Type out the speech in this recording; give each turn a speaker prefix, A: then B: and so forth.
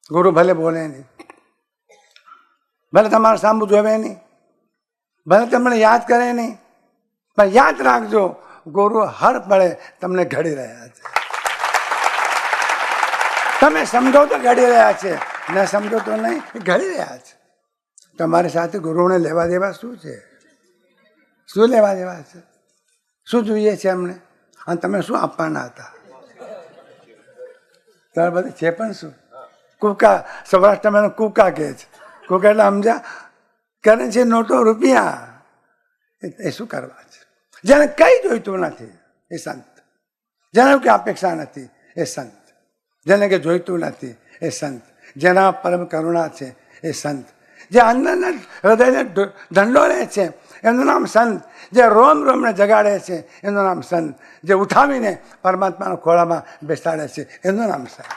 A: ગુરુ ભલે બોલે નહીં, ભલે તમારે સામું જોવે નહીં, ભલે તમને યાદ કરે નહીં, પણ યાદ રાખજો ગુરુ હર પળે તમને ઘડી રહ્યા છે. તમે સમજો તો ઘડી રહ્યા છે, ન સમજો તો નહીં, ઘડી રહ્યા છે. તમારી સાથે ગુરુને લેવા દેવા શું છે? શું લેવા દેવા છે? શું જોઈએ છે અમને? અને તમે શું આપવાના હતા? ત્યાર પછી છે પણ શું? કુકા, સૌરાષ્ટ્રમાં કુકા કહે છે. કુકા એટલે સમજા, કરન્સી નોટો રૂપિયા, એ શું કરવા છે? જેને કઈ જોઈતું નથી એ સંત, જેને કે અપેક્ષા નથી એ સંત, જેને કે જોઈતું નથી એ સંત, જેના પરમ કરુણા છે એ સંત, જે અંદરના હૃદયને ઢંડોળે છે એનું નામ સંત, જે રોમ રોમને જગાડે છે એનું નામ સંત, જે ઉઠાવીને પરમાત્માના ખોળામાં બેસાડે છે એનું નામ સંત.